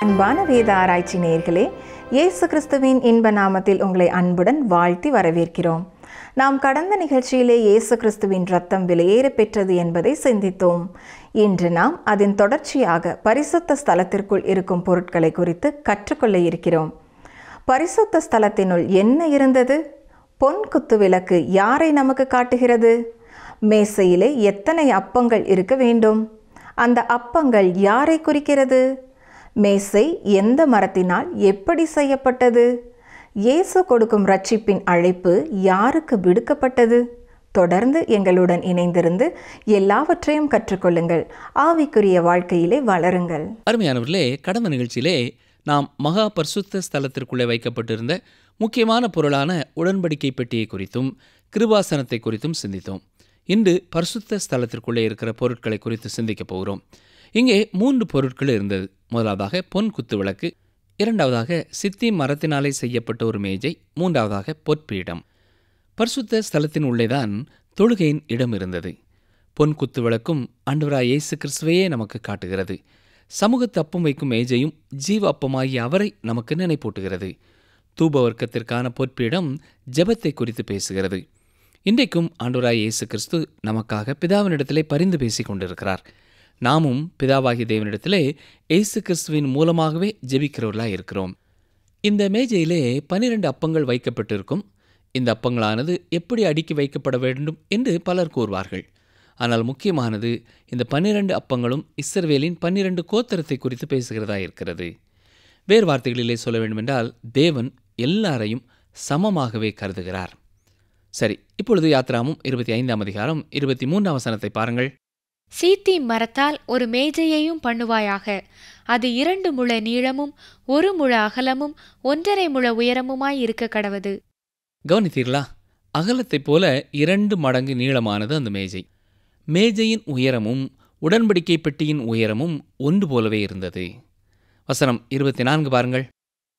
அன்பான வேத ஆராய்ச்சி நேயர்களே, இயேசு கிறிஸ்துவின் இன்ப நாமத்தில் உங்களை அன்புடன் வாழ்த்தி வரவேற்கிறோம். நாம் கடந்த நிகழ்ச்சியிலே இயேசு கிறிஸ்துவின் இரத்தம் விலையேற பெற்றது என்பதை சிந்தித்தோம். இன்று நாம் அதன் தொடர்ச்சியாக பரிசுத்த ஸ்தலத்திற்குள் இருக்கும் பொருட்களை குறித்து கற்றுக்கொள்ள இருக்கிறோம். பரிசுத்த ஸ்தலத்தினுள் என்ன இருந்தது? பொன் குத்து விளக்கு யாரை நமக்கு காட்டுகிறது? மேசையிலே எத்தனை அப்பங்கள் இருக்க வேண்டும்? அந்த அப்பங்கள் யாரை குறிக்கிறது? மேசை எந்த மரத்தினால் எப்படி செய்யப்பட்டது? இயேசு கொடுக்கும் இரட்சிப்பின் அழைப்பு யாருக்கு விடுக்கப்பட்டது? தொடர்ந்து எங்களுடன் இணைந்திருந்து எல்லாவற்றையும் கற்றுக்கொள்ளுங்கள். ஆவிக்குரிய வாழ்க்கையிலே வளருங்கள். அருமையானவர்களே, கடந்த நிகழ்ச்சியிலே நாம் மகா பரிசுத்த ஸ்தலத்திற்குள்ளே வைக்கப்பட்டிருந்த முக்கியமான பொருளான உடன்படிக்கை பெட்டியை குறித்தும் கிருபாசனத்தை குறித்தும் சிந்தித்தோம். இன்று பரிசுத்த ஸ்தலத்திற்குள்ளே இருக்கிற பொருட்களை குறித்து சிந்திக்கப் போகிறோம். இங்கே 3 பொருட்கள் இருந்தது. முதலாவதாக பொன் குத்து விளக்கு, இரண்டாவதாக சித்தி மரத்தினாலே செய்யப்பட்ட ஒரு மேஜை, மூன்றாவதாக பொற்பீடம். பரிசுத்த ஸ்தலத்தின் உள்ளேதான் தொழுகையின் இடம் இருந்தது. பொன் குத்து விளக்கும் ஆண்டவராய் இயேசு கிறிஸ்துவையே நமக்கு காட்டுகிறது. சமூகத்து அப்பம் வைக்கும் மேஜையும் ஜீவ அப்பமாகிய அவரை நமக்கு நினைப்பூட்டுகிறது. தூப வர்க்கத்திற்கான பொற்பீடம் ஜெபத்தை குறித்து பேசுகிறது. இன்றைக்கும் ஆண்டவராய் இயேசு கிறிஸ்து நமக்காக பிதாவினிடத்திலே பரிந்து பேசிக் கொண்டிருக்கிறார். நாமும் பிதாவாகிய தேவனிடத்திலே இயேசு கிறிஸ்துவின் மூலமாகவே ஜெபிக்கிறவர்களாய் இருக்கிறோம். இந்த மேஜையிலே 12 அப்பங்கள் வைக்கப்பட்டிருக்கும். இந்த அப்பங்களானது எப்படி அடுக்கி வைக்கப்பட வேண்டும் என்று பலர் கூறுவார்கள். ஆனால் முக்கியமானது, இந்த 12 அப்பங்களும் இஸ்ரவேலின் 12 கோத்திரத்தை குறித்து பேசுகிறதா இருக்கிறது. வேறு வார்த்தைகளிலே சொல்ல வேண்டுமென்றால், தேவன் எல்லாரையும் சமமாகவே கருதுகிறார். சரி, இப்பொழுது யாத்ராகமம் 25ஆம் அதிகாரம் 23ஆம் வசனத்தை பாருங்கள். சீத்திம் மரத்தால் ஒரு மேஜையையும் பண்ணுவாயாக. அது 2 முழ நீளமும் 1 முழ அகலமும் 1.5 முழ உயரமுமாய் இருக்க கடவது. கவனித்தீர்களா? அகலத்தைப் போல 2 மடங்கு நீளமானது அந்த மேஜை. மேஜையின் உயரமும் உடன்படிக்கை பெட்டியின் உயரமும் ஒன்று போலவே இருந்தது. வசனம் 24 பாருங்கள்.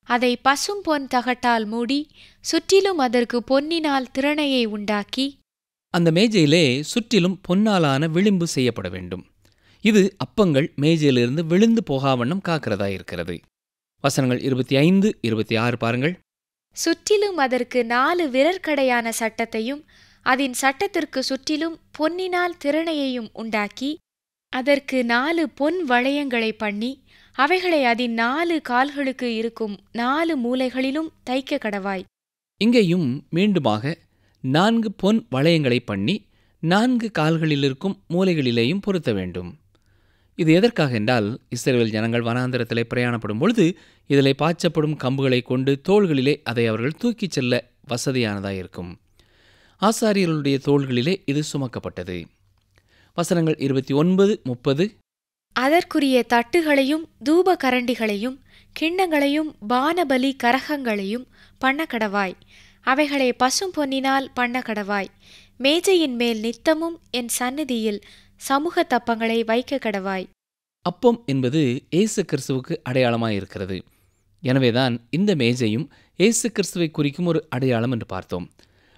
அதை பசும் பொன் தகட்டால் மூடி சுற்றிலும் அதற்கு பொன்னினால் திறனையை உண்டாக்கி, அந்த மேஜையிலே சுற்றிலும் பொன்னாலான விளிம்பு செய்யப்பட வேண்டும். இது அப்பங்கள் மேஜையிலிருந்து விழுந்து போகாவண்ணம் காக்கிறதா இருக்கிறது. வசனங்கள் 25, 26 பாருங்கள். சுற்றிலும் அதற்கு 4 விரற்கடையான சட்டத்தையும் அதன் சட்டத்திற்கு சுற்றிலும் பொன்னினால் திறனையையும் உண்டாக்கி, அதற்கு 4 பொன் வளையங்களை பண்ணி அவைகளை அதன் 4 கால்களுக்கு இருக்கும் 4 மூலைகளிலும் தைக்க கடவாய். இங்கேயும் மீண்டுமாக 4 பொன் வளையங்களை பண்ணி 4 கால்களில் இருக்கும் மூலைகளிலேயும் பொருத்த வேண்டும். இது எதற்காக என்றால், இஸ்ரவேல் ஜனங்கள் வனாந்தரத்திலே பிரயாணப்படும் பொழுது இதிலே பாய்ச்சப்படும் கம்புகளை கொண்டு தோள்களிலே அதை அவர்கள் தூக்கிச் செல்ல வசதியானதாக இருக்கும். ஆசாரியர்களுடைய தோள்களிலே இது சுமக்கப்பட்டது. வசனங்கள் 29, 30. அதற்குரிய தட்டுகளையும் தூப கரண்டிகளையும் கிண்ணங்களையும் பானபலி கரகங்களையும் பண்ணக்கடவாய். அவைகளை பசும் பொன்னினால் பண்ணக்கடவாய். மேஜையின் மேல் நித்தமும் என் சந்நிதியில் சமூக தப்பங்களை வைக்க கடவாய். அப்பம் என்பது இயேசு கிறிஸ்துவுக்கு அடையாளமாயிருக்கிறது. எனவேதான் இந்த மேஜையும் இயேசு கிறிஸ்துவை குறிக்கும் ஒரு அடையாளம் என்று பார்த்தோம்.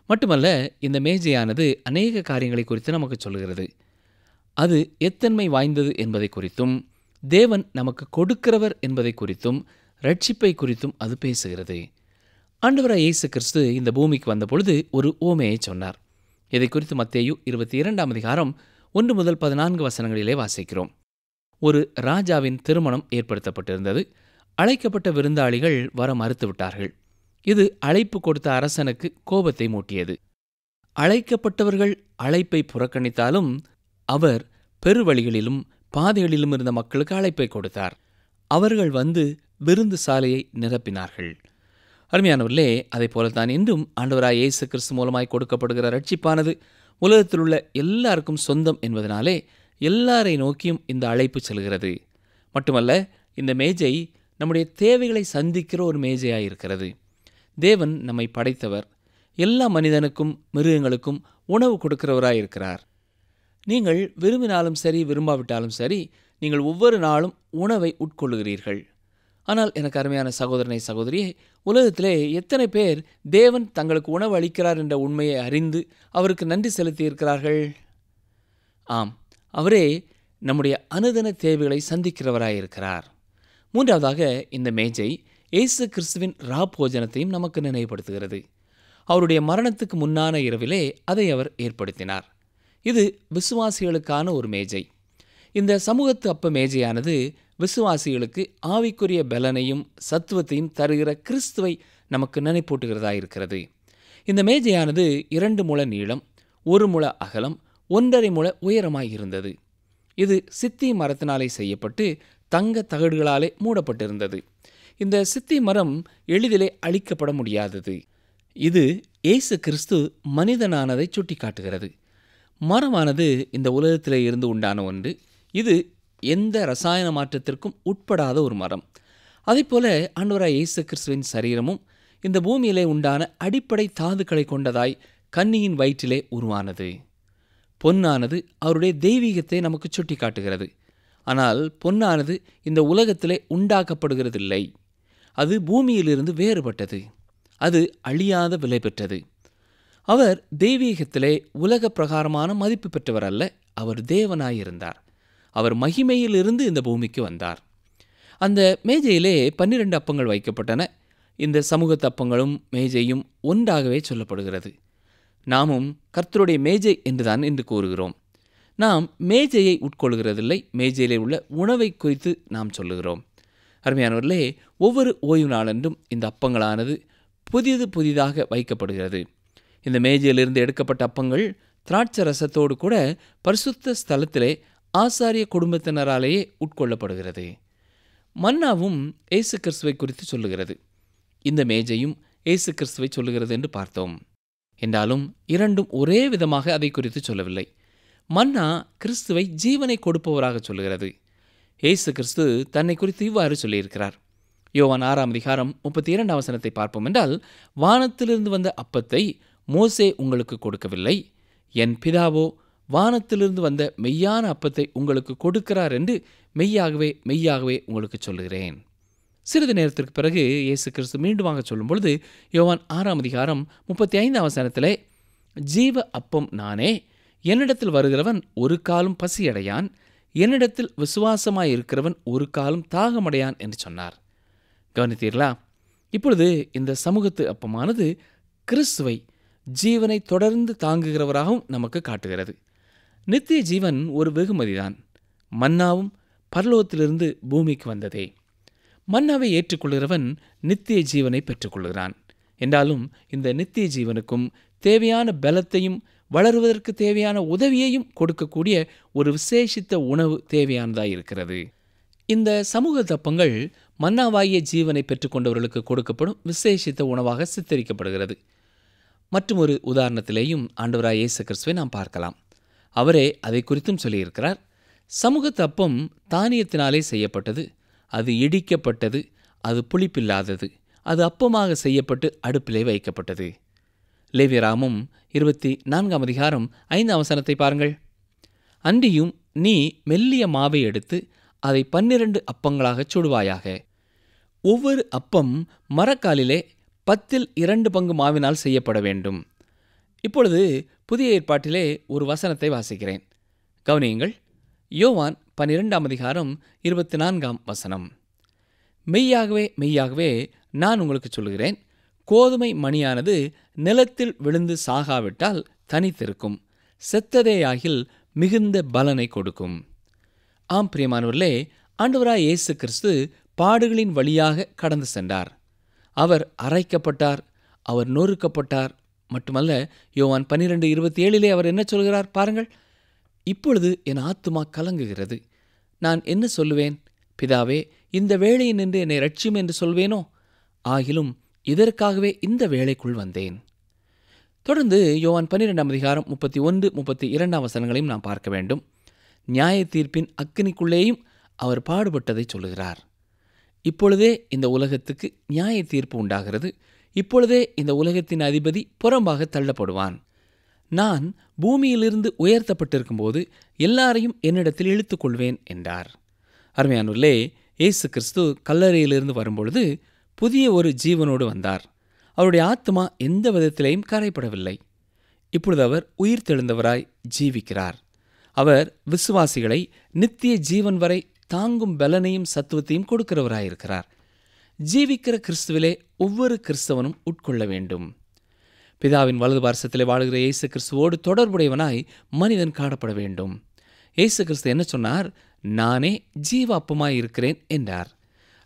மட்டுமல்ல, இந்த மேஜையானது அநேக காரியங்களை குறித்து நமக்கு சொல்கிறது. அது எத்தன்மை வாய்ந்தது என்பதை குறித்தும், தேவன் நமக்கு கொடுக்கிறவர் என்பதை குறித்தும், இரட்சிப்பை குறித்தும் அது பேசுகிறது. ஆண்டவராய் இயேசு கிறிஸ்து இந்த பூமிக்கு வந்தபொழுது ஒரு உவமையை சொன்னார். இதை குறித்து மத்தேயு 22ஆம் அதிகாரம் 1 முதல் 14 வசனங்களிலே வாசிக்கிறோம். ஒரு ராஜாவின் திருமணம் ஏற்படுத்தப்பட்டிருந்தது. அழைக்கப்பட்ட விருந்தாளிகள் வர மறுத்துவிட்டார்கள். இது அழைப்பு கொடுத்த அரசனுக்கு கோபத்தை மூட்டியது. அழைக்கப்பட்டவர்கள் அழைப்பை புறக்கணித்தாலும் அவர் பெருவழிகளிலும் பாதைகளிலும் இருந்த மக்களுக்கு அழைப்பை கொடுத்தார். அவர்கள் வந்து விருந்து சாலையை நிரப்பினார்கள். அருமையானவர்களே, அதை போலத்தான் இன்றும் ஆண்டவராய் இயேசு கிறிஸ்து மூலமாய் கொடுக்கப்படுகிற ரட்சிப்பானது உலகத்தில் உள்ள எல்லாருக்கும் சொந்தம் என்பதனாலே எல்லாரை நோக்கியும் இந்த அழைப்பு செல்கிறது. மட்டுமல்ல, இந்த மேஜை நம்முடைய தேவைகளை சந்திக்கிற ஒரு மேஜையாயிருக்கிறது. தேவன் நம்மை படைத்தவர். எல்லா மனிதனுக்கும் மிருகங்களுக்கும் உணவு கொடுக்கிறவராயிருக்கிறார். நீங்கள் விரும்பினாலும் சரி, விரும்பாவிட்டாலும் சரி, நீங்கள் ஒவ்வொரு நாளும் உணவை உட்கொள்ளுகிறீர்கள். ஆனால் எனக்கு அருமையான சகோதரனை, சகோதரியே, உலகத்திலே எத்தனை பேர் தேவன் தங்களுக்கு உணவு அளிக்கிறார் என்ற உண்மையை அறிந்து அவருக்கு நன்றி செலுத்தியிருக்கிறார்கள்? ஆம், அவரே நம்முடைய அனுதின தேவைகளை சந்திக்கிறவராயிருக்கிறார். மூன்றாவதாக இந்த மேஜை இயேசு கிறிஸ்துவின் போஜனத்தையும் நமக்கு நினைவுபடுத்துகிறது. அவருடைய மரணத்துக்கு முன்னான இரவிலே அதை அவர் ஏற்படுத்தினார். இது விசுவாசிகளுக்கான ஒரு மேஜை. இந்த சமூகத்து அப்ப மேஜையானது விசுவாசிகளுக்கு ஆவிக்குரிய பலனையும் சத்துவத்தையும் தருகிற கிறிஸ்துவை நமக்கு நினைப்பூட்டுகிறதா இருக்கிறது. இந்த மேஜையானது 2 முழ நீளம், 1 முழ அகலம், 1.5 முழ உயரமாய் இருந்தது. இது சித்தி மரத்தினாலே செய்யப்பட்டு தங்க தகடுகளாலே மூடப்பட்டிருந்தது. இந்த சித்தி மரம் எளிதிலே அழிக்கப்பட முடியாதது. இது இயேசு கிறிஸ்து மனிதனானதை சுட்டி காட்டுகிறது. மரமானது இந்த உலகத்திலே இருந்து உண்டான ஒன்று. இது எந்த ரசாயன மாற்றத்திற்கும் உட்படாத ஒரு மரம். அதேபோல ஆண்டவராய் இயேசு கிறிஸ்துவின் சரீரமும் இந்த பூமியிலே உண்டான அடிப்படை தாதுக்களை கொண்டதாய் கன்னியின் வயிற்றிலே உருவானது. பொன்னானது அவருடைய தெய்வீகத்தை நமக்கு சுட்டி காட்டுகிறது. ஆனால் பொன்னானது இந்த உலகத்திலே உண்டாக்கப்படுகிறதில்லை. அது பூமியிலிருந்து வேறுபட்டது. அது அழியாத விலை பெற்றது. அவர் தெய்வீகத்திலே உலக பிரகாரமான மதிப்பு பெற்றவர் அல்ல. அவர் தேவனாயிருந்தார். அவர் மகிமையிலிருந்து இந்த பூமிக்கு வந்தார். அந்த மேஜையிலே 12 அப்பங்கள் வைக்கப்பட்டன. இந்த சமூகத்து அப்பங்களும் மேஜையும் ஒன்றாகவே சொல்லப்படுகிறது. நாமும் கர்த்தருடைய மேஜை என்றுதான் என்று கூறுகிறோம். நாம் மேஜையை உட்கொள்கிறதில்லை, மேஜையிலே உள்ள உணவை குறித்து நாம் சொல்லுகிறோம். அருமையானவர்களே, ஒவ்வொரு ஓய்வு நாளன்றும் இந்த அப்பங்களானது புதிதாக வைக்கப்படுகிறது. இந்த மேஜையிலிருந்து எடுக்கப்பட்ட அப்பங்கள் திராட்சை ரசத்தோடு கூட பரிசுத்த ஸ்தலத்திலே ஆசாரிய குடும்பத்தினராலேயே உட்கொள்ளப்படுகிறது. மன்னாவும் இயேசு கிறிஸ்துவை குறித்து சொல்லுகிறது. இந்த மேஜையும் இயேசு கிறிஸ்துவை சொல்லுகிறது என்று பார்த்தோம். என்றாலும் இரண்டும் ஒரே விதமாக அதை குறித்து சொல்லவில்லை. மன்னா கிறிஸ்துவை ஜீவனை கொடுப்பவராக சொல்லுகிறது. இயேசு கிறிஸ்து தன்னை குறித்து இவ்வாறு சொல்லியிருக்கிறார். யோவான் 6:32 பார்ப்போம் என்றால், வானத்திலிருந்து வந்த அப்பத்தை மோசே உங்களுக்கு கொடுக்கவில்லை, என் பிதாவோ வானத்திலிருந்து வந்த மெய்யான அப்பத்தை உங்களுக்கு கொடுக்கிறார் என்று மெய்யாகவே உங்களுக்கு சொல்லுகிறேன். சிறிது நேரத்திற்கு பிறகு இயேசு கிறிஸ்து மீண்டுமாக சொல்லும் பொழுது யோவான் 6:35 ஜீவ அப்பம் நானே, என்னிடத்தில் வருகிறவன் ஒரு காலும் பசியடையான், என்னிடத்தில் விசுவாசமாயிருக்கிறவன் ஒரு காலும் தாகமடையான் என்று சொன்னார். கவனித்தீர்களா? இப்பொழுது இந்த சமூகத்து அப்பமானது கிறிஸ்துவை ஜீவனை தொடர்ந்து தாங்குகிறவராகவும் நமக்கு காட்டுகிறது. நித்திய ஜீவன் ஒரு வெகுமதிதான். மன்னாவும் பரலோகத்திலிருந்து பூமிக்கு வந்ததே. மன்னாவை ஏற்றுக்கொள்கிறவன் நித்திய ஜீவனை பெற்றுக்கொள்கிறான். என்றாலும் இந்த நித்திய ஜீவனுக்கும் தேவையான பலத்தையும் வளருவதற்கு தேவையான உதவியையும் கொடுக்கக்கூடிய ஒரு விசேஷித்த உணவு தேவையானதாயிருக்கிறது. இந்த சமூக தப்பங்கள் மன்னாவாகிய ஜீவனை பெற்றுக்கொண்டவர்களுக்கு கொடுக்கப்படும் விசேஷித்த உணவாக சித்தரிக்கப்படுகிறது. மற்றும் ஒரு உதாரணத்திலேயும் ஆண்டவராய் இயேசு கிறிஸ்துவை நாம் பார்க்கலாம். அவரே அதை குறித்தும் சொல்லியிருக்கிறார். சமூக தப்பம் தானியத்தினாலே செய்யப்பட்டது, அது இடிக்கப்பட்டது, அது புளிப்பில்லாதது, அது அப்பமாக செய்யப்பட்டு அடுப்பிலே வைக்கப்பட்டது. லேவியராகமம் 24:5 பாருங்கள். அன்றியும் நீ மெல்லிய மாவை எடுத்து அதை 12 அப்பங்களாகச் சுடுவாயாக. ஒவ்வொரு அப்பம் மரக்காலிலே 10 பங்கு மாவினால் செய்யப்பட வேண்டும். இப்பொழுது புதிய ஏற்பாட்டிலே ஒரு வசனத்தை வாசிக்கிறேன், கவனியுங்கள். யோவான் 12:24 மெய்யாகவே நான் உங்களுக்கு சொல்லுகிறேன், கோதுமை மணியானது நிலத்தில் விழுந்து சாகாவிட்டால் தனித்திருக்கும், செத்ததேயாகில் மிகுந்த பலனை கொடுக்கும். ஆம் பிரியமானவர்களே, ஆண்டவராய் இயேசு கிறிஸ்து பாடுகளின் வழியாக கடந்து சென்றார். அவர் அரைக்கப்பட்டார், அவர் நொறுக்கப்பட்டார். மட்டுமல்ல, யோவான் 12:27 அவர் என்ன சொல்கிறார் பாருங்கள். இப்பொழுது என் ஆத்துமா கலங்குகிறது, நான் என்ன சொல்லுவேன்? பிதாவே, இந்த வேளையில் நின்று என்னை ரட்சியும் என்று சொல்வேனோ? ஆகிலும் இதற்காகவே இந்த வேளைக்குள் வந்தேன். தொடர்ந்து யோவான் 12:31-32 நாம் பார்க்க வேண்டும். நியாய தீர்ப்பின் அக்கினிக்குள்ளேயும் அவர் பாடுபட்டதை சொல்லுகிறார். இப்பொழுதே இந்த உலகத்துக்கு நியாய தீர்ப்பு உண்டாகிறது. இப்பொழுதே இந்த உலகத்தின் அதிபதி புறம்பாக தள்ளப்படுவான். நான் பூமியிலிருந்து உயர்த்தப்பட்டிருக்கும்போது எல்லாரையும் என்னிடத்தில் இழுத்துக் கொள்வேன் என்றார். அருமையானவர்களே, இயேசு கிறிஸ்து கல்லறையிலிருந்து வரும்பொழுது புதிய ஒரு ஜீவனோடு வந்தார். அவருடைய ஆத்மா எந்த விதத்திலேயும் கரைப்படவில்லை. இப்பொழுது அவர் உயிர் தெழுந்தவராய் ஜீவிக்கிறார். அவர் விசுவாசிகளை நித்திய ஜீவன் வரை தாங்கும் பலனையும் சத்துவத்தையும் கொடுக்கிறவராயிருக்கிறார். ஜீவிக்கிற கிறிஸ்துவிலே ஒவ்வொரு கிறிஸ்தவனும் உட்கொள்ள வேண்டும். பிதாவின் வலது பார்சத்திலே வாழுகிற இயேசு கிறிஸ்துவோடு தொடர்புடையவனாய் மனிதன் காணப்பட வேண்டும். இயேசு கிறிஸ்து என்ன சொன்னார்? நானே ஜீவ அப்பமாய் இருக்கிறேன் என்றார்.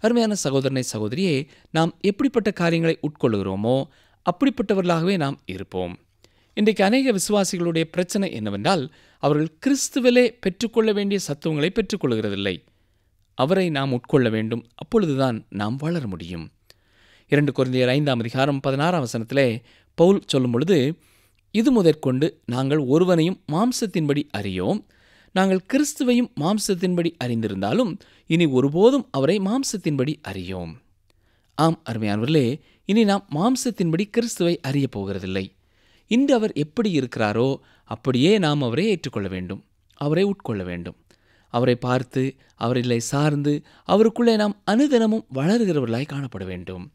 அருமையான சகோதரனை சகோதரியே, நாம் எப்படிப்பட்ட காரியங்களை உட்கொள்கிறோமோ அப்படிப்பட்டவர்களாகவே நாம் இருப்போம். இன்றைக்கு அநேக விசுவாசிகளுடைய பிரச்சனை என்னவென்றால், அவர்கள் கிறிஸ்துவிலே பெற்றுக்கொள்ள வேண்டிய சத்துவங்களை பெற்றுக்கொள்கிறதில்லை. அவரை நாம் உட்கொள்ள வேண்டும். அப்பொழுதுதான் நாம் வளர முடியும். 2 கொரிந்தியர் 5:16 பவுல் சொல்லும் பொழுது, இது முதற்கொண்டு நாங்கள் ஒருவனையும் மாம்சத்தின்படி அறியோம். நாங்கள் கிறிஸ்துவையும் மாம்சத்தின்படி அறிந்திருந்தாலும் இனி ஒருபோதும் அவரை மாம்சத்தின்படி அறியோம். ஆம் அருமையானவர்களே, இனி நாம் மாம்சத்தின்படி கிறிஸ்துவை அறிய போகிறதில்லை. இன்று அவர் எப்படி இருக்கிறாரோ அப்படியே நாம் அவரை ஏற்றுக்கொள்ள வேண்டும், அவரை உட்கொள்ள வேண்டும். அவரை பார்த்து, அவரிலே சார்ந்து, அவருக்குள்ளே நாம் அனுதினமும் வளருகிறவர்களாய் காணப்பட வேண்டும்.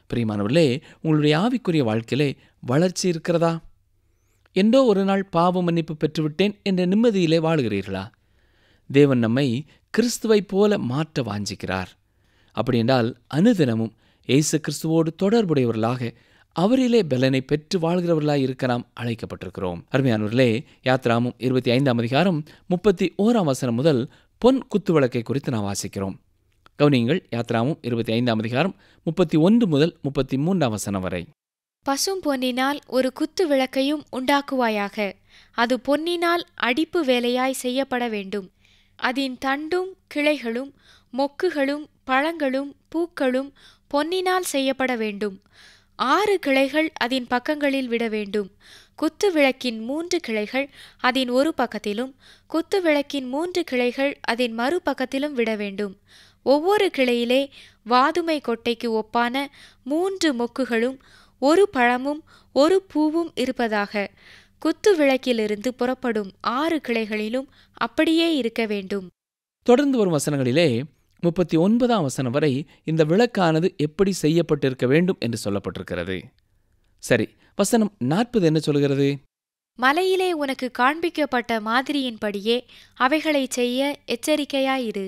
பிரியமானவர்களே, உங்களுடைய ஆவிக்குரிய வாழ்க்கையிலே வளர்ச்சி இருக்கிறதா? என்றோ ஒரு நாள் பாவ மன்னிப்பு பெற்றுவிட்டேன் என்ற நிம்மதியிலே வாழுகிறீர்களா? தேவன் நம்மை கிறிஸ்துவைப் போல மாற்ற வாஞ்சிக்கிறார். அப்படியென்றால் அனுதினமும் இயேசு கிறிஸ்துவோடு தொடர்புடையவர்களாக அவரிலே பலனை பெற்று வாழ்கிறவர்களாய் இருக்க நாம் அழைக்கப்பட்டிருக்கிறோம். அருமையானவர்களே, யாத்ராகமம் 25:31 முதல் பொன் குத்துவிளக்கை குறித்து நாம் வாசிக்கிறோம். கவனியுங்கள். யாத்ராகமம் 25:31 முதல் 33 வரை. பசும் பொன்னினால் ஒரு குத்து விளக்கையும் உண்டாக்குவாயாக. அது பொன்னினால் அடிப்பு வேலையாய் செய்யப்பட வேண்டும். அதன் தண்டும் கிளைகளும் மொக்குகளும் பழங்களும் பூக்களும் பொன்னினால் செய்யப்பட வேண்டும். 6 கிளைகள் அதன் பக்கங்களில் விட வேண்டும். குத்து விளக்கின் 3 கிளைகள் அதன் ஒரு பக்கத்திலும், குத்து விளக்கின் 3 கிளைகள் அதன் மறுபக்கத்திலும் விட வேண்டும். ஒவ்வொரு கிளையிலே வாதுமை கொட்டைக்கு ஒப்பான 3 மொக்குகளும் 1 பழமும் 1 பூவும் இருப்பதாக. குத்து விளக்கிலிருந்து புறப்படும் 6 கிளைகளிலும் அப்படியே இருக்க வேண்டும். தொடர்ந்து வரும் வசனங்களிலே 39 வரை இந்த விளக்கானது எப்படி செய்யப்பட்டிருக்க வேண்டும் என்று சொல்லப்பட்டிருக்கிறது. சரி, வசனம் 40 என்ன சொல்கிறது? மலையிலே உனக்கு காண்பிக்கப்பட்ட மாதிரியின்படியே அவைகளை செய்ய எச்சரிக்கையாயிரு.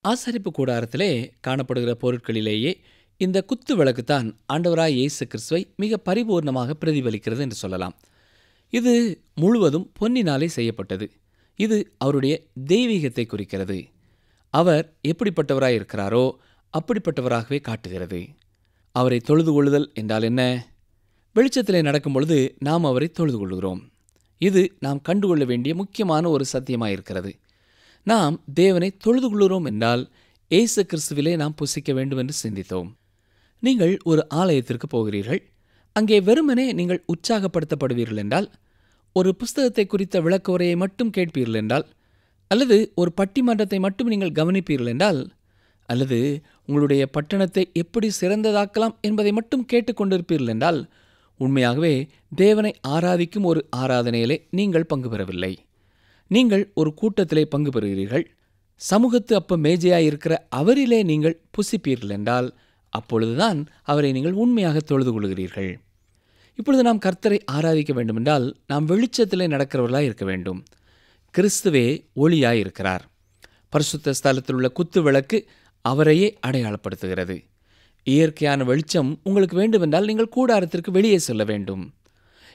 ஆசரிப்பு கூடாரத்திலே காணப்படுகிற பொருட்களிலேயே இந்த குத்து விளக்குத்தான் ஆண்டவராய் இயேசு கிறிஸ்துவை மிக பரிபூர்ணமாக பிரதிபலிக்கிறது என்று சொல்லலாம். இது முழுவதும் பொன்னினாலே செய்யப்பட்டது. இது அவருடைய தெய்வீகத்தை குறிக்கிறது. அவர் எப்படிப்பட்டவராய் இருக்கிறாரோ அப்படிப்பட்டவராகவே காட்டுகிறது. அவரை தொழுது கொள்ளுதல் என்றால் என்ன? வெளிச்சத்திலே நடக்கும் பொழுது நாம் அவரை தொழுது கொள்கிறோம். இது நாம் கண்டுகொள்ள வேண்டிய முக்கியமான ஒரு சத்தியமாயிருக்கிறது. நாம் தேவனை தொழுது கொள்கிறோம் என்றால் இயேசு கிறிஸ்துவிலே நாம் புசிக்க வேண்டும் என்று சிந்தித்தோம். நீங்கள் ஒரு ஆலயத்திற்கு போகிறீர்கள். அங்கே வெறுமனே நீங்கள் உற்சாகப்படுத்தப்படுவீர்கள் என்றால், ஒரு புஸ்தகத்தை குறித்த விளக்க உரையை மட்டும் கேட்பீர்கள் என்றால், அல்லது ஒரு பட்டிமன்றத்தை மட்டும் நீங்கள் கவனிப்பீர்கள் என்றால், அல்லது உங்களுடைய பட்டணத்தை எப்படி சிறந்ததாக்கலாம் என்பதை மட்டும் கேட்டுக்கொண்டிருப்பீர்கள் என்றால், உண்மையாகவே தேவனை ஆராதிக்கும் ஒரு ஆராதனையிலே நீங்கள் பங்கு பெறவில்லை. நீங்கள் ஒரு கூட்டத்திலே பங்கு பெறுகிறீர்கள். சமூகத்து அப்ப மேஜையாயிருக்கிற அவரிலே நீங்கள் புசிப்பீர்கள் என்றால், அப்பொழுதுதான் அவரை நீங்கள் உண்மையாக தொழுது கொள்கிறீர்கள். இப்பொழுது நாம் கர்த்தரை ஆராதிக்க வேண்டுமென்றால் நாம் வெளிச்சத்திலே நடக்கிறவர்களாய் இருக்க வேண்டும். கிறிஸ்துவே ஒளியாயிருக்கிறார். பரிசுத்த ஸ்தலத்தில் உள்ள குத்து விளக்கு அவரையே அடையாளப்படுத்துகிறது. இயற்கையான வெளிச்சம் உங்களுக்கு வேண்டுமென்றால் நீங்கள் கூடாரத்திற்கு வெளியே செல்ல வேண்டும்.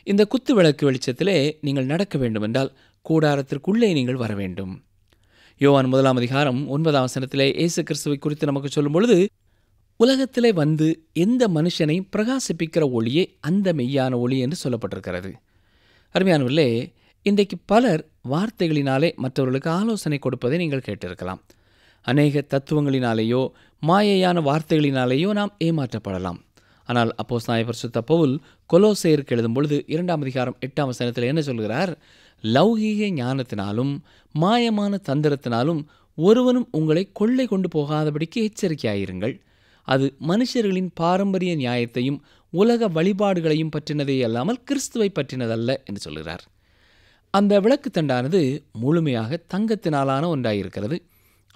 இந்த குத்து விளக்கு வெளிச்சத்திலே நீங்கள் நடக்க வேண்டுமென்றால் கூடாரத்திற்குள்ளே நீங்கள் வர வேண்டும். யோவான் 1:9 இயேசு கிறிஸ்துவை குறித்து நமக்கு சொல்லும் பொழுது, உலகத்திலே வந்து எந்த மனுஷனையும் பிரகாசிப்பிக்கிற ஒளியே அந்த மெய்யான ஒளி என்று சொல்லப்பட்டிருக்கிறது. அருமையானவர்களே, இன்றைக்கு பலர் வார்த்தைகளினாலே மற்றவர்களுக்கு ஆலோசனை கொடுப்பதை நீங்கள் கேட்டிருக்கலாம். அநேக தத்துவங்களினாலேயோ மாயையான வார்த்தைகளினாலேயோ நாம் ஏமாற்றப்படலாம். ஆனால் அப்போஸ்தலனாகிய பரிசுத்த பவுல் கொலோசையருக்கு எழுதும் பொழுது 2:8 என்ன சொல்கிறார்? லௌகீக ஞானத்தினாலும் மாயமான தந்திரத்தினாலும் ஒருவனும் உங்களை கொள்ளை கொண்டு போகாதபடிக்கு எச்சரிக்கையாயிருங்கள். அது மனுஷர்களின் பாரம்பரிய நியாயத்தையும் உலக வழிபாடுகளையும் பற்றினதே அல்லாமல் கிறிஸ்துவை பற்றினதல்ல என்று சொல்கிறார். அந்த விளக்கு தண்டானது முழுமையாக தங்கத்தினாலான ஒன்றாயிருக்கிறது.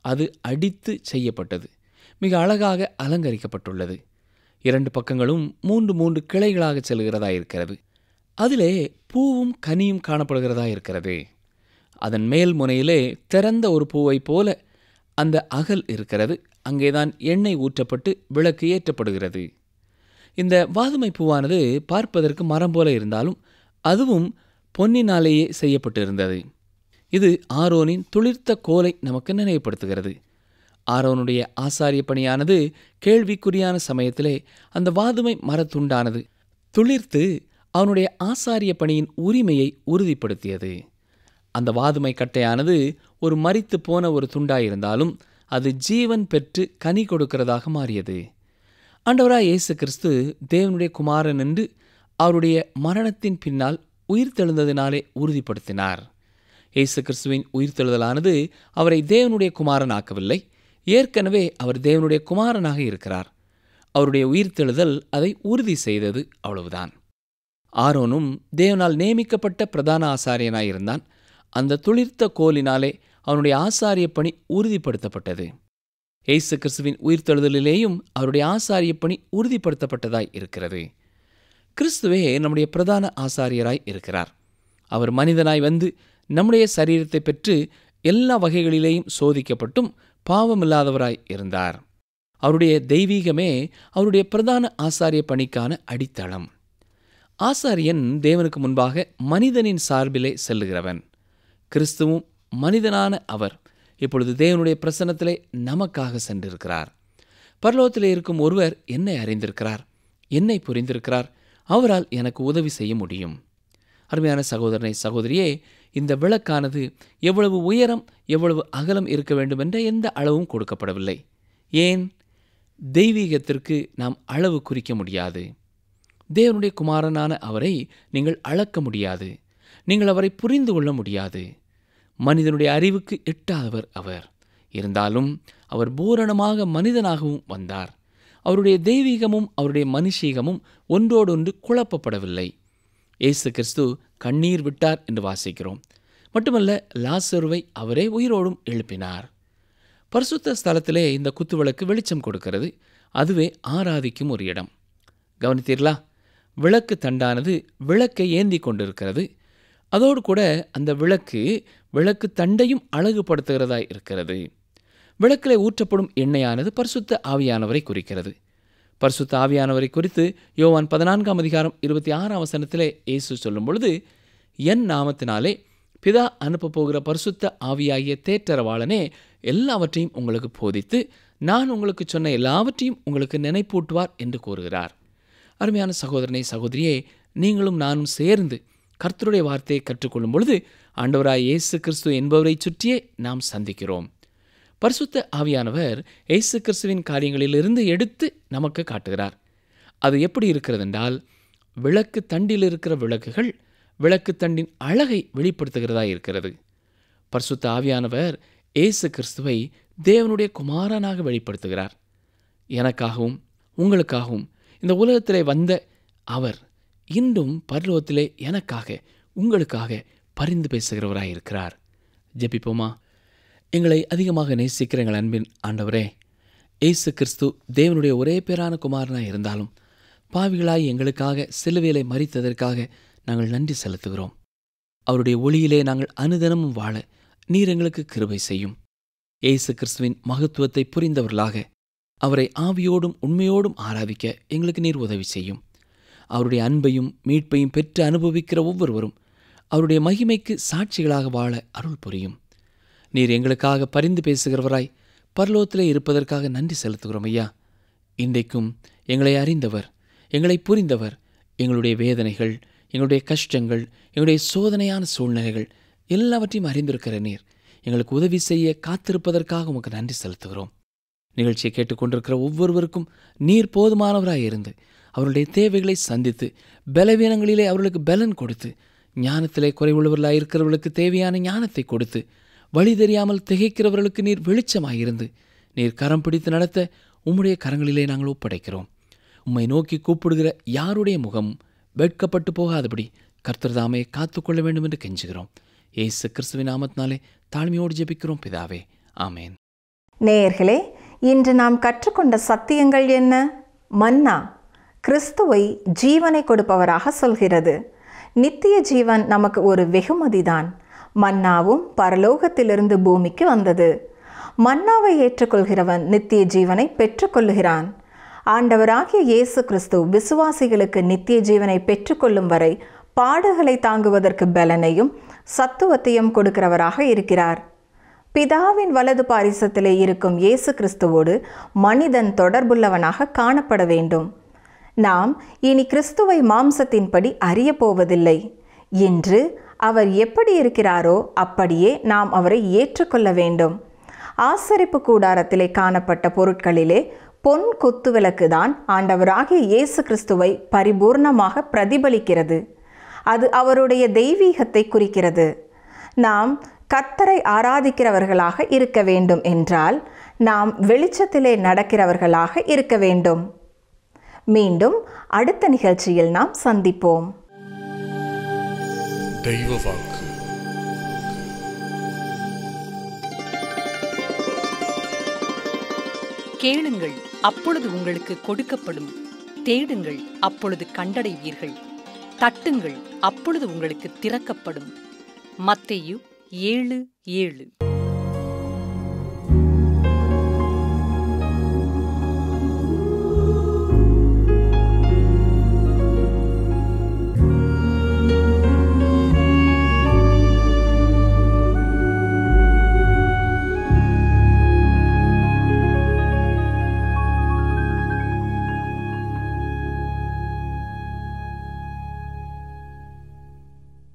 அது அடித்து செய்யப்பட்டது. மிக அழகாக அலங்கரிக்கப்பட்டுள்ளது. 2 பக்கங்களும் 3 கிளைகளாக செல்கிறதா இருக்கிறது. அதிலே பூவும் கனியும் காணப்படுகிறதா இருக்கிறது. அதன் மேல் முனையிலே திறந்த ஒரு பூவை போல அந்த அகல் இருக்கிறது. அங்கேதான் எண்ணெய் ஊற்றப்பட்டு விளக்கு ஏற்றப்படுகிறது. இந்த வாதுமை பூவானது பார்ப்பதற்கு மரம் போல இருந்தாலும் அதுவும் பொன்னினாலேயே செய்யப்பட்டிருந்தது. இது ஆரோனின் துளிர்த்த கோலை நமக்கு நினைவுபடுத்துகிறது. ஆரோனுடைய ஆசாரிய பணியானது கேள்விக்குறியான சமயத்திலே அந்த வாதுமை மரத்துண்டானது துளிர்த்து அவனுடைய ஆசாரிய பணியின் உரிமையை உறுதிப்படுத்தியது. அந்த வாதுமை கட்டையானது ஒரு மரித்து போன ஒரு துண்டாயிருந்தாலும் அது ஜீவன் பெற்று கனி கொடுக்கிறதாக மாறியது. ஆண்டவராய் இயேசு கிறிஸ்து தேவனுடைய குமாரன் என்று அவருடைய மரணத்தின் பின்னால் உயிர்த்தெழுந்ததினாலே உறுதிப்படுத்தினார். இயேசு கிறிஸ்துவின் உயிர்த்தெழுதலானது அவரை தேவனுடைய குமாரன் ஆக்கவில்லை. ஏற்கனவே அவர் தேவனுடைய குமாரனாக இருக்கிறார். அவருடைய உயிர்த்தெழுதல் அதை உறுதி செய்தது, அவ்வளவுதான். ஆரோனும் தேவனால் நியமிக்கப்பட்ட பிரதான ஆசாரியனாயிருந்தான். அந்த துளிர்த்த கோலினாலே அவனுடைய ஆசாரிய பணி உறுதிப்படுத்தப்பட்டது. இயேசு கிறிஸ்துவின் உயிர்த்தெழுதலிலேயும் அவருடைய ஆசாரிய பணி உறுதிப்படுத்தப்பட்டதாய் இருக்கிறது. கிறிஸ்துவே நம்முடைய பிரதான ஆசாரியராய் இருக்கிறார். அவர் மனிதனாய் வந்து நம்முடைய சரீரத்தை பெற்று எல்லா வகைகளிலேயும் சோதிக்கப்பட்டும் பாவமில்லாதவராய் இருந்தார். அவருடைய தெய்வீகமே அவருடைய பிரதான ஆசாரிய பணிக்கான அடித்தளம். ஆசாரியன் தேவனுக்கு முன்பாக மனிதனின் சார்பிலே செல்லுகிறவன். கிறிஸ்துவும் மனிதனான அவர் இப்பொழுது தேவனுடைய பிரசன்னத்திலே நமக்காக சென்றிருக்கிறார். பரலோகத்திலே இருக்கும் ஒருவர் என்னை அறிந்திருக்கிறார், என்னை புரிந்திருக்கிறார், அவரால் எனக்கு உதவி செய்ய முடியும். அருமையான சகோதரனை சகோதரியே, இந்த விளக்கானது எவ்வளவு உயரம் எவ்வளவு அகலம் இருக்க வேண்டும் என்ற எந்த அளவும் கொடுக்கப்படவில்லை. ஏன்? தெய்வீகத்திற்கு நாம் அளவு குறிக்க முடியாது. தேவனுடைய குமாரனான அவரை நீங்கள் அளக்க முடியாது. நீங்கள் அவரை புரிந்து கொள்ள முடியாது. மனிதனுடைய அறிவுக்கு எட்டாதவர் அவர். இருந்தாலும் அவர் பூரணமாக மனிதனாகவும் வந்தார். அவருடைய தெய்வீகமும் அவருடைய மனுஷீகமும் ஒன்றோடொன்று குழப்பப்படவில்லை. இயேசு கிறிஸ்து கண்ணீர் விட்டார் என்று வாசிக்கிறோம். மட்டுமல்ல, லாசருவை அவரே உயிரோடும் எழுப்பினார். பரிசுத்த ஸ்தலத்திலே இந்த குத்துவிளக்கு வெளிச்சம் கொடுக்கிறது. அதுவே ஆராதிக்கும் ஒரு இடம். கவனித்தீர்களா? விளக்கு தண்டானது விளக்கை ஏந்தி கொண்டிருக்கிறது. அதோடு கூட அந்த விளக்கு தண்டையும் அழகுபடுத்துகிறதாய் இருக்கிறது. விளக்கிலே ஊற்றப்படும் எண்ணெயானது பரிசுத்த ஆவியானவரை குறிக்கிறது. பரிசுத்த ஆவியானவரை குறித்து யோவான் 14:26 இயேசு சொல்லும் பொழுது, என் நாமத்தினாலே பிதா அனுப்ப போகிற பரிசுத்த ஆவியாகிய தேற்றரவாளனே எல்லாவற்றையும் உங்களுக்கு போதித்து நான் உங்களுக்கு சொன்ன எல்லாவற்றையும் உங்களுக்கு நினைப்பூட்டுவார் என்று கூறுகிறார். அருமையான சகோதரனை சகோதரியே, நீங்களும் நானும் சேர்ந்து கர்த்தருடைய வார்த்தையை கற்றுக்கொள்ளும் பொழுது ஆண்டவராய் இயேசு கிறிஸ்து என்பவரை சுற்றியே நாம் சந்திக்கிறோம். பரிசுத்த ஆவியானவர் இயேசு கிறிஸ்துவின் காரியங்களிலிருந்து எடுத்து நமக்கு காட்டுகிறார். அது எப்படி இருக்கிறது என்றால், விளக்கு தண்டில் இருக்கிற விளக்குகள் விளக்கு தண்டின் அழகை வெளிப்படுத்துகிறதா இருக்கிறது. பரிசுத்த ஆவியானவர் இயேசு கிறிஸ்துவை தேவனுடைய குமாரனாக வெளிப்படுத்துகிறார். எனக்காகவும் உங்களுக்காகவும் இந்த உலகத்திலே வந்த அவர் இன்றும் பரலோகத்திலே எனக்காக உங்களுக்காக பரிந்து பேசுகிறவராயிருக்கிறார். ஜெபிப்போமா? எங்களை அதிகமாக நேசிக்கிற எங்கள் அன்பின் ஆண்டவரே, இயேசு கிறிஸ்து தேவனுடைய ஒரே பேரான குமாரனாக இருந்தாலும் பாவிகளாய் எங்களுக்காக சிலுவையிலே மரித்ததற்காக நாங்கள் நன்றி செலுத்துகிறோம். அவருடைய ஒளியிலே நாங்கள் அனுதினமும் வாழ நீர் எங்களுக்கு கிருபை செய்யும். இயேசு கிறிஸ்துவின் மகத்துவத்தை புரிந்தவர்களாக அவரை ஆவியோடும் உண்மையோடும் ஆராதிக்க எங்களுக்கு நீர் உதவி செய்யும். அவருடைய அன்பையும் மீட்பையும் பெற்று அனுபவிக்கிற ஒவ்வொருவரும் அவருடைய மகிமைக்கு சாட்சிகளாக வாழ அருள் புரியும். நீர் எங்களுக்காக பரிந்து பேசுகிறவராய் பரலோகத்திலே இருப்பதற்காக நன்றி செலுத்துகிறோம் ஐயா. இன்றைக்கும் எங்களை அறிந்தவர், எங்களை புரிந்தவர், எங்களுடைய வேதனைகள், எங்களுடைய கஷ்டங்கள், எங்களுடைய சோதனையான சூழ்நிலைகள் எல்லாவற்றையும் அறிந்திருக்கிற நீர் எங்களுக்கு உதவி செய்ய காத்திருப்பதற்காக உமக்கு நன்றி செலுத்துகிறோம். நிகழ்ச்சியை கேட்டுக்கொண்டிருக்கிற ஒவ்வொருவருக்கும் நீர் போதுமானவராய் இருந்து அவருடைய தேவைகளை சந்தித்து பலவீனங்களிலே அவர்களுக்கு பலன் கொடுத்து, ஞானத்திலே குறைவுள்ளவர்களாக இருக்கிறவர்களுக்கு தேவையான ஞானத்தை கொடுத்து, வழி தெரியாமல் திகைக்கிறவர்களுக்கு நீர் வெளிச்சமாயிருந்து நீர் கரம் பிடித்து நடத்த உம்முடைய கரங்களிலே நாங்கள் ஒப்படைக்கிறோம். உம்மை நோக்கி கூப்பிடுகிற யாருடைய முகம் வெட்கப்பட்டு போகாதபடி கர்த்தர்தாமே காத்துக்கொள்ள வேண்டும் என்று கெஞ்சுகிறோம். இயேசு கிறிஸ்துவின் நாமத்தினாலே தாழ்மையோடு ஜெபிக்கிறோம் பிதாவே, ஆமேன். நேயர்களே, இன்று நாம் கற்றுக்கொண்ட சத்தியங்கள் என்ன? மன்னா கிறிஸ்துவை ஜீவனை கொடுப்பவராக சொல்கிறது. நித்திய ஜீவன் நமக்கு ஒரு வெகுமதிதான். மன்னாவும் பரலோகத்திலிருந்து பூமிக்கு வந்தது. மன்னாவை ஏற்றுக்கொள்கிறவன் நித்திய ஜீவனை பெற்றுக்கொள்ளுகிறான். ஆண்டவராகிய இயேசு கிறிஸ்து விசுவாசிகளுக்கு நித்திய ஜீவனை பெற்றுக்கொள்ளும் வரை பாடுகளை தாங்குவதற்கு பலனையும் சத்துவத்தையும் கொடுக்கிறவராக இருக்கிறார். பிதாவின் வலது பாரிசத்திலே இருக்கும் இயேசு கிறிஸ்துவோடு மனிதன் தொடர்புள்ளவனாக காணப்பட வேண்டும். நாம் இனி கிறிஸ்துவை மாம்சத்தின்படி அறியப் போவதில்லை. இன்று அவர் எப்படி இருக்கிறாரோ அப்படியே நாம் அவரை ஏற்றுக்கொள்ள வேண்டும். ஆசரிப்பு கூடாரத்திலே காணப்பட்ட பொருட்களிலே பொன் குத்துவிளக்கு தான் ஆண்டவராகிய இயேசு கிறிஸ்துவை பரிபூர்ணமாக பிரதிபலிக்கிறது. அது அவருடைய தெய்வீகத்தை குறிக்கிறது. நாம் கர்த்தரை ஆராதிக்கிறவர்களாக இருக்க வேண்டும் என்றால் நாம் வெளிச்சத்திலே நடக்கிறவர்களாக இருக்க வேண்டும். மீண்டும் அடுத்த நிகழ்ச்சியில் நாம் சந்திப்போம். தெய்வ வாக்கு. கேளுங்கள், அப்பொழுது உங்களுக்கு கொடுக்கப்படும். தேடுங்கள், அப்பொழுது கண்டடைவீர்கள். தட்டுங்கள், அப்பொழுது உங்களுக்கு திறக்கப்படும். மத்தேயு 7:7.